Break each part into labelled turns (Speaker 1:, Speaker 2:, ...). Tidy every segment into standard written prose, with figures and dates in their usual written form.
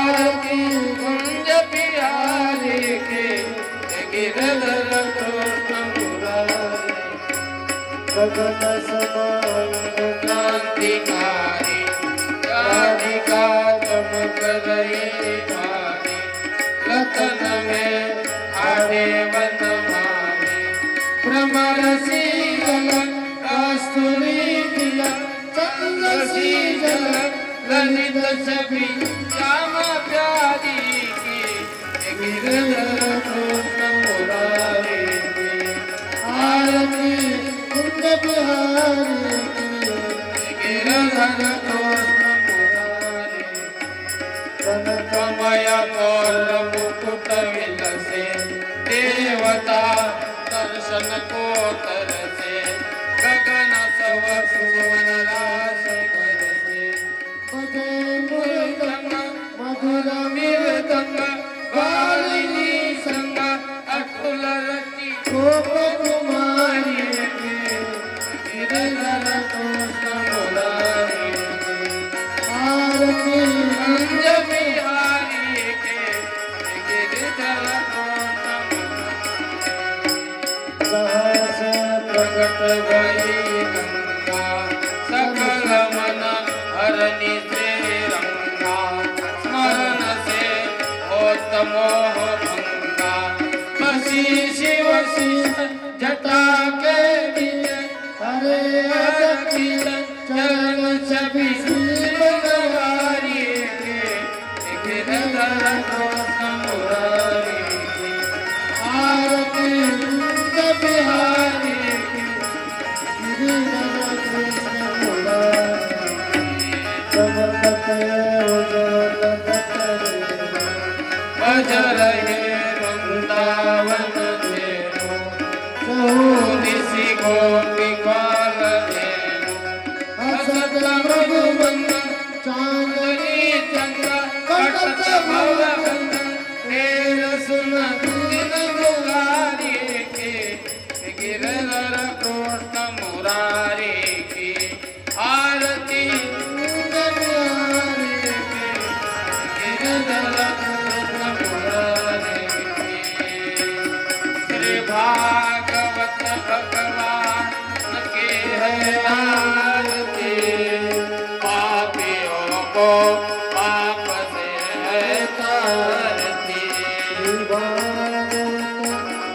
Speaker 1: आरती कुंज बिहारी की गिरधर कृष्ण मुरारी
Speaker 2: गगन समान
Speaker 1: क्रांतिकारी राधिका चमक रही भारी रतन में आड़े बनवारी भ्रमर शील कस्तूरी दिया चंद्र शील ललित छवि श्याम प्यारी की गिरधर कृष्ण मुरारी की
Speaker 2: आरती कुंज बिहारी
Speaker 1: गिरधर कृष्ण मुरारी कनकमय मौल मुकुट विलसे देवता दर्शन को तरसे गगन सव सुवन रास बरसे
Speaker 2: बजे
Speaker 1: मृदंग
Speaker 2: मधुर
Speaker 1: मृदंग वालिनी संग अतुल रति
Speaker 2: गोप कुमारी
Speaker 1: गिरधर कृष्ण मुरारी
Speaker 2: आरती
Speaker 1: कुंज बिहारी के गिरधर कृष्ण
Speaker 2: सहस
Speaker 1: प्रकट भई गंगा सकल मन हरनि श्री रंगा स्मरण से होत मोह भंगा बसी शिव शिष जटा के बीच
Speaker 2: हरे
Speaker 1: अखिल चरण छवि बनवारी के गिरधर कृष्ण मुरारी के
Speaker 2: आरती कुंज बिहारी गिरिधर कृष्ण मुरारी चमकते उज्ज्वल
Speaker 1: बज रहे वृंदावन धेनु दिशि गोपिकाल धेनु हसत मृदुमंद चांदनी चंद्र कटत भव तेर सुन दिन मुरारी के गिरधर कृष्ण मुरारी की आरती
Speaker 2: कुंज बिहारी
Speaker 1: गिरधर कृष्ण मुरारी की श्री भागवत भगवान के है आरती पापियों को पाप से है तारती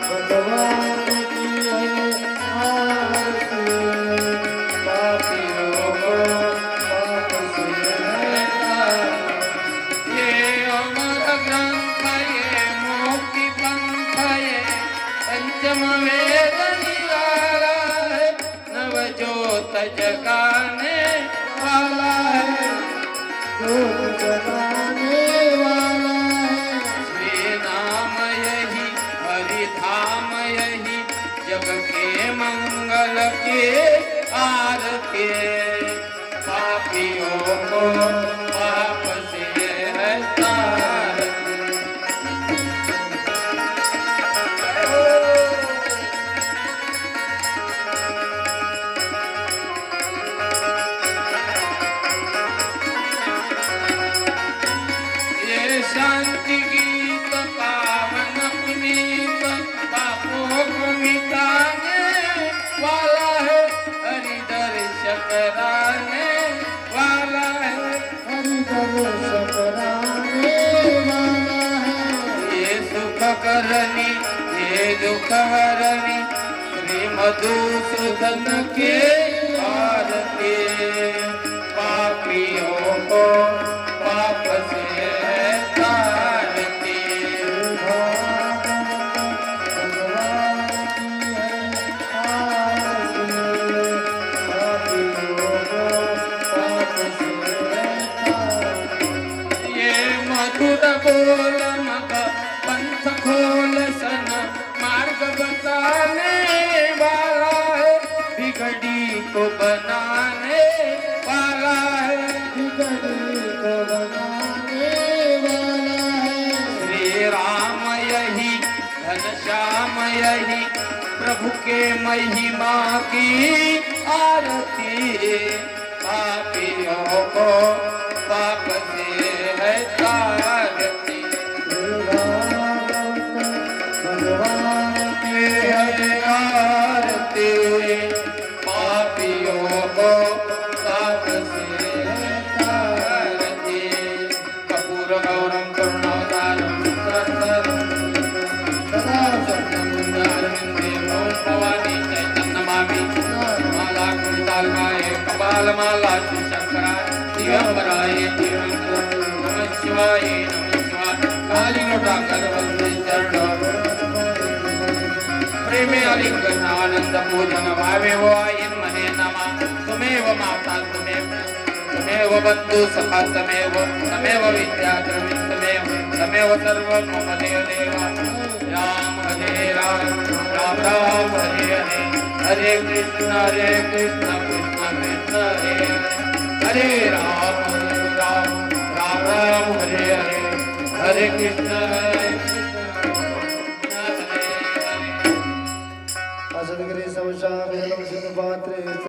Speaker 2: भगवान की है आरती पापियों को पाप से है तारती।
Speaker 1: ये अमर ग्रंथ ये मोक्ति पंथ ये पंचम वेद निराला है नवजोत जगाने वाला है
Speaker 2: जो जगाने वाला है
Speaker 1: श्री नाम यही हरि धाम यही जग के मंगल के आरती पापियों को पाप से है तारती ये शांति गीत पावन पुनीत पापों को मिटाने वाला है हरि दर्शन कराने वाला है
Speaker 2: हरि दर्शन कराने वाला है
Speaker 1: ये सुख करनी ये दुख हरनी श्री मधुसूदन के आरती पापियों को पाप से है तारती ये मधुर बोल मग पंथ खोल सन मार्ग बताने वाला है बिगड़ी को बनाने वाला है श्री राम यही घनश्याम यही प्रभु के महिमा की आरती पापियों को पाप से है तार गौरं करुणावतारं सत्सरं
Speaker 2: सदा सत्यं
Speaker 1: अरविन्दे ओं भवानी चैतन्यमामि माला कुंतालकाय कपालमाला शंकराय दिगंबराय नमः शिवाय काली लोटाकर वंदे चरणों प्रेमे आलिंगन आनंद पूजन भावे वो आयन मने नमा तुमेव माता तुमेव बंधु सखा तमेव विद्या तमेव सर्व मम देव देवा राम हरे राम राम राम हरे हरे हरे कृष्ण कृष्ण कृष्ण हरे हरे राम राम राम राम हरे हरे हरे कृष्ण
Speaker 2: असदगिरी समशा वेदम सिंह पात्रे